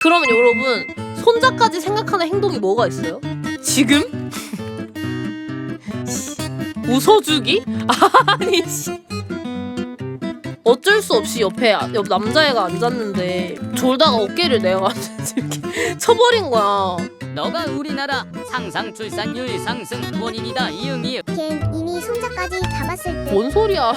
그러면 여러분 손자까지 생각하는 행동이 뭐가 있어요? 지금? 웃어주기? 아니 씨. 어쩔 수 없이 옆에 옆 남자애가 앉았는데 졸다가 어깨를 내가 이렇게 쳐버린 거야. 너가 우리나라 상상 출산율 상승 원인이다. 이응이응. 걘 이미 손자까지 담았을 때 뭔 소리야.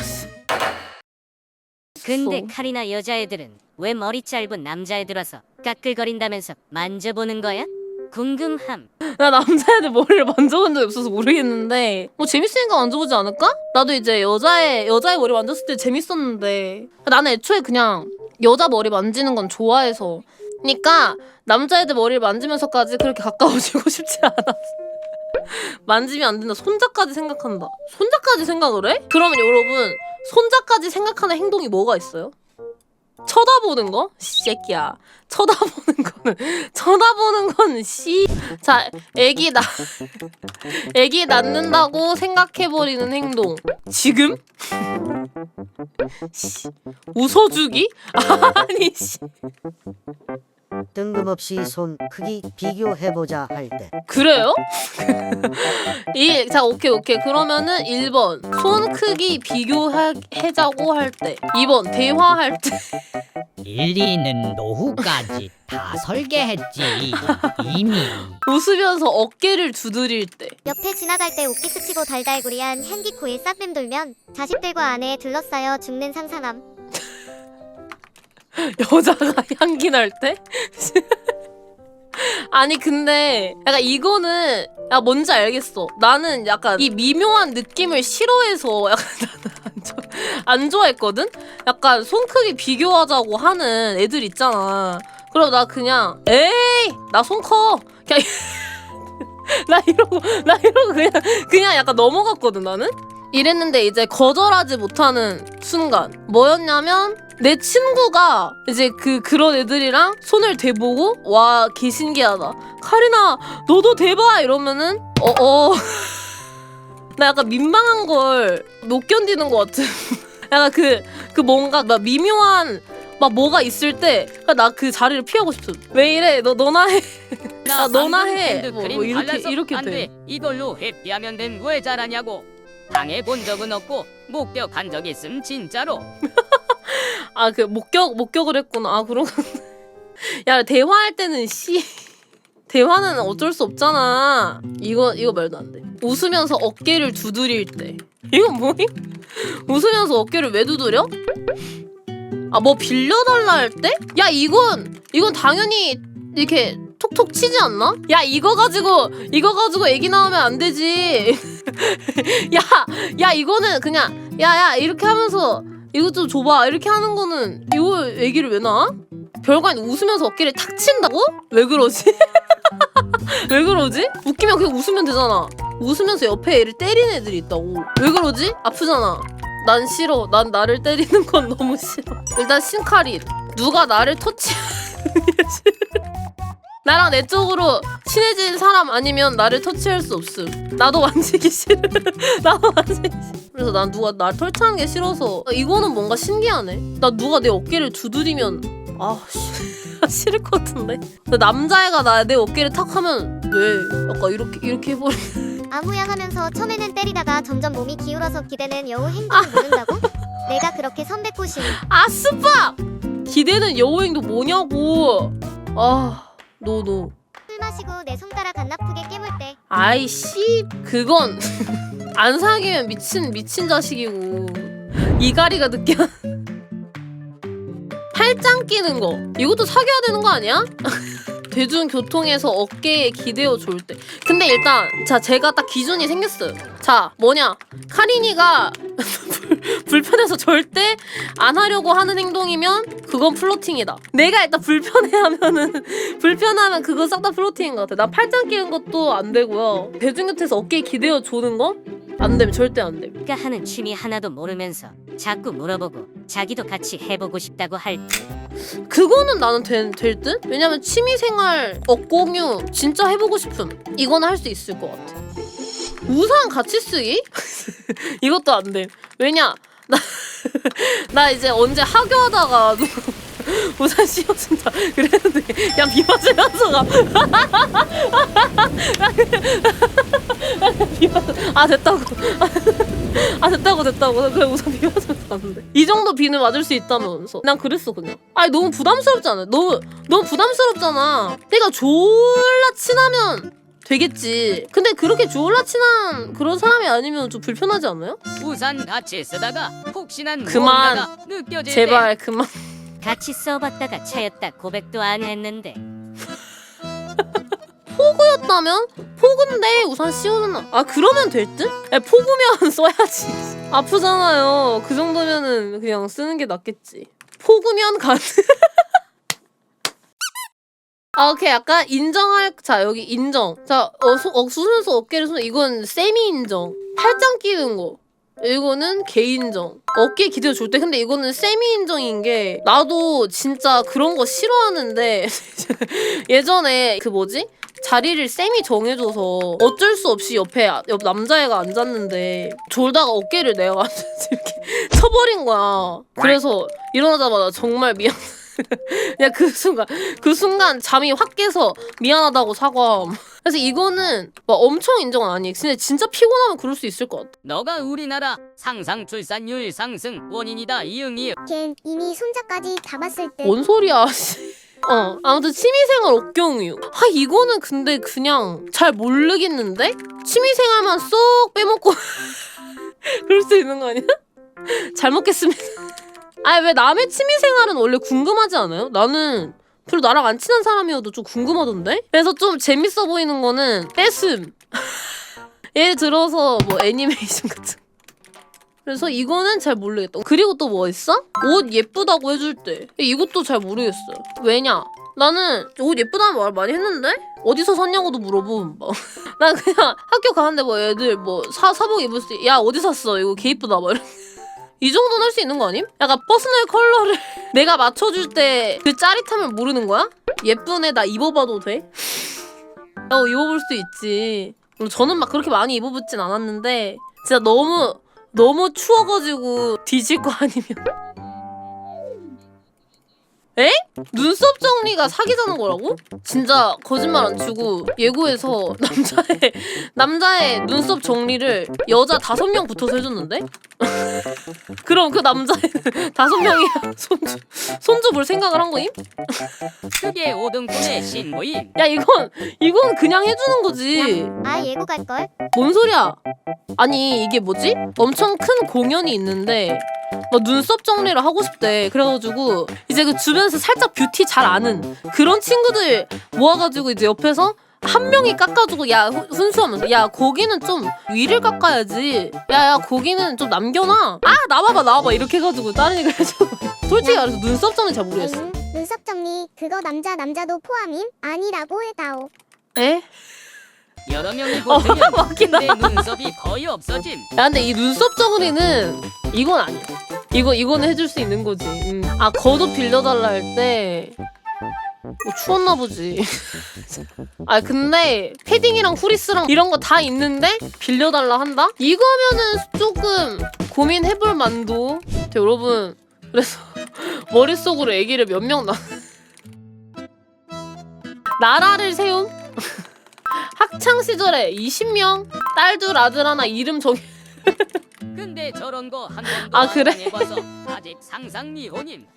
근데 카리나 여자애들은 왜 머리 짧은 남자애들 와서 까끌거린다면서 만져보는 거야? 궁금함. 나 남자애들 머리를 만져본 적이 없어서 모르겠는데 뭐 재밌으니까 만져보지 않을까? 나도 이제 여자애 머리 만졌을 때 재밌었는데 나는 애초에 그냥 여자 머리 만지는 건 좋아해서 그러니까 남자애들 머리를 만지면서까지 그렇게 가까워지고 싶지 않았어. 만지면 안 된다. 손자까지 생각한다. 손자까지 생각을 해? 그러면 여러분 손자까지 생각하는 행동이 뭐가 있어요? 쳐다보는 거? 새끼야. 쳐다보는 거는 씨. 자, 애기 낳는다고 생각해버리는 행동. 지금? 씨. 웃어주기? 아니 씨. 뜬금없이 손 크기 비교해보자 할 때 그래요? 자, 오케이. 그러면은 1번 손 크기 비교해자고 할 때, 2번 대화할 때. 1, 2는 노후까지 다 설계했지. 이미. 웃으면서 어깨를 두드릴 때. 옆에 지나갈 때 옷기 스치고 달달구리한 향기 코에 싹뱀 돌면 자식들과 아내에 둘러싸여 죽는 상상함. 여자가 향기 날 때? 아니 근데 약간 이거는 뭔지 알겠어. 나는 약간 이 미묘한 느낌을 싫어해서 약간 나는 안 좋아했거든? 약간 손 크기 비교하자고 하는 애들 있잖아. 그럼 나 그냥 에이 나 손 커. 그냥 나 이러고 그냥 약간 넘어갔거든 나는? 이랬는데 이제 거절하지 못하는 순간 뭐였냐면 내 친구가 이제 그런 애들이랑 손을 대보고 와 개신기하다 카리나 너도 대봐 이러면은 나 약간 민망한 걸 못 견디는 것 같은 약간 그 뭔가 막 미묘한 막 뭐가 있을 때 나 그 자리를 피하고 싶음. 왜 이래 너나 해. 너나 해. 뭐 이렇게 안 돼. 돼. 이걸로 회피하면 된 왜 잘하냐고. 당해본 적은 없고 목격한 적 있음 진짜로. 아 그 목격을 했구나. 아 그런 야 대화할 때는 대화는 어쩔 수 없잖아. 이거 말도 안 돼. 웃으면서 어깨를 두드릴 때. 이건 뭐임? 웃으면서 어깨를 왜 두드려? 아 뭐 빌려달라 할 때? 야 이건 당연히 이렇게 톡톡 치지 않나? 야 이거 가지고 애기 낳으면 안 되지. 야 이거는 그냥 야 이렇게 하면서 이거 좀 줘봐 이렇게 하는 거는 이거 애기를 왜 낳아? 별거 아닌 웃으면서 어깨를 탁 친다고? 왜 그러지? 왜 그러지? 웃기면 그냥 웃으면 되잖아. 웃으면서 옆에 애를 때리는 애들이 있다고. 왜 그러지? 아프잖아. 난 싫어. 난 나를 때리는 건 너무 싫어. 일단 신카린 누가 나를 나랑 내적으로 친해진 사람 아니면 나를 터치할 수 없음. 나도 만지기 싫어. 그래서 난 누가 날 털치하는 게 싫어서 이거는 뭔가 신기하네. 나 누가 내 어깨를 두드리면 싫을 것 같은데. 남자애가 내 어깨를 탁 하면 왜 약간 이렇게 해버리. 아무야 하면서 처음에는 때리다가 점점 몸이 기울어서 기대는 여우 행동을 모른다고? 내가 그렇게 선배 꼬심. 스파! 기대는 여우행도 뭐냐고. 노. 술 마시고 내 손가락 안 아프게 깨물 때 아이씨 그건 안 사귀면 미친 자식이고 이가리가 늦게 팔짱 끼는 거 이것도 사귀어야 되는 거 아니야? 대중교통에서 어깨에 기대어 졸 때. 근데 일단 제가 딱 기준이 생겼어요. 뭐냐 카린이가 불편해서 절대 안 하려고 하는 행동이면 그건 플러팅이다. 내가 일단 불편하면 그거 싹 다 플러팅인 것 같아. 나 팔짱 끼는 것도 안 되고요. 대중교통에서 어깨에 기대어 조는 거 안 됨. 절대 안 됨. 그가 하는 취미 하나도 모르면서 자꾸 물어보고 자기도 같이 해보고 싶다고 할 때. 그거는 나는 될 듯? 왜냐면 취미생활 억공유 진짜 해보고 싶음. 이거는 할 수 있을 것 같아. 우산 같이 쓰기? 이것도 안 돼. 왜냐? 나 이제 언제 하교하다가 우산 씌워준다 그랬는데 그냥 비 맞으면서 가. 아 됐다고. 아 됐다고. 그래 우산 비 맞으면서 갔는데 이 정도 비는 맞을 수 있다면서 난 그랬어 그냥. 아니 너무 부담스럽지 않아? 너무 부담스럽잖아. 내가 졸라 친하면 되겠지. 근데 그렇게 졸라 친한 그런 사람이 아니면 좀 불편하지 않아요? 우산 같이 쓰다가 푹신한 그만. 무언가가 느껴질 때 제발 그만. 같이 써봤다가 차였다 고백도 안 했는데 였다면 폭우인데 우산 씌워줬나? 아 그러면 될 듯? 야, 폭우면 써야지. 아프잖아요. 그 정도면은 그냥 쓰는 게 낫겠지. 폭우면 가능. 아 오케이 약간 인정할 자 여기 인정. 자 수면서 어깨를 손 이건 세미 인정. 팔짱 끼는 거. 이거는 개인정. 어깨 기대어 줄 때 근데 이거는 세미 인정인 게 나도 진짜 그런 거 싫어하는데 예전에 그 뭐지? 자리를 쌤이 정해줘서 어쩔 수 없이 옆 남자애가 앉았는데 졸다가 어깨를 내가 완전 이렇게 쳐버린 거야. 그래서 일어나자마자 정말 미안. 그냥 그 순간 잠이 확 깨서 미안하다고 사과. 그래서 이거는 막 엄청 인정은 아니에요. 근데 진짜 피곤하면 그럴 수 있을 것 같아. 너가 우리나라 상상 출산율 상승 원인이다 이응이응. 걘 이미 손자까지 다 봤을 때 뭔 소리야. 아무튼 취미생활 억경유. 아 이거는 근데 그냥 잘 모르겠는데? 취미생활만 쏙 빼먹고 그럴 수 있는 거 아니야? 잘 먹겠습니다. 아니 왜 남의 취미생활은 원래 궁금하지 않아요? 나는 별로 나랑 안 친한 사람이어도 좀 궁금하던데? 그래서 좀 재밌어 보이는 거는 떼슴. 예를 들어서 뭐 애니메이션 같은 거. 그래서 이거는 잘 모르겠다. 그리고 또 뭐 있어? 옷 예쁘다고 해줄 때. 이것도 잘 모르겠어요. 왜냐? 나는 옷 예쁘다는 말 많이 했는데? 어디서 샀냐고도 물어보면 막. 난 그냥 학교 가는데 뭐 애들 뭐 사복 입을 수 야 어디 샀어? 이거 개 이쁘다 막 이런. 이 정도는 할 수 있는 거 아님? 약간 퍼스널 컬러를 내가 맞춰줄 때 그 짜릿함을 모르는 거야? 예쁜 애 나 입어봐도 돼? 입어볼 수 있지. 물론 저는 막 그렇게 많이 입어보진 않았는데 진짜 너무 추워가지고 뒤질 거 아니면. 에? 눈썹 정리가 사기자는 거라고? 진짜 거짓말 안 치고 예고해서 남자의 눈썹 정리를 여자 5명 붙어서 해줬는데? 그럼 그 남자애 5명이야 손주 볼 생각을 한 거임? 그게 오등꾼의 신부임. 야 이건 그냥 해주는 거지. 아 예고 갈걸? 뭔 소리야? 아니 이게 뭐지? 엄청 큰 공연이 있는데 막 눈썹 정리를 하고 싶대. 그래가지고 이제 그 주변에서 살짝 뷰티 잘 아는 그런 친구들 모아가지고 이제 옆에서 한 명이 깎아주고 야 훈수하면서 야 거기는 좀 위를 깎아야지. 야 거기는 좀 남겨놔. 아 나와봐 이렇게 해가지고 다른 얘기를 해줘. 솔직히 말해서 눈썹 정리 잘 모르겠어. 눈썹 정리 그거 남자도 포함임? 아니라고 해다오. 에? 여러 명이 보면 맞긴 내 눈썹이 거의 없어짐. 야 근데 이 눈썹 정리는 이건 아니야. 이거는 해줄 수 있는 거지. 아 겉옷 빌려달라 할 때 뭐 추웠나 보지. 아 근데 패딩이랑 후리스랑 이런 거 다 있는데 빌려달라 한다? 이거면은 조금 고민해볼 만도. 여러분 그래서 머릿속으로 애기를 몇 명 나라를 세운 학창 시절에 20명 딸 둘 아들 하나 이름 정해. 근데 저런 거 한 번도 아, 그래? 안 해봐서 아직 상상 미혼임.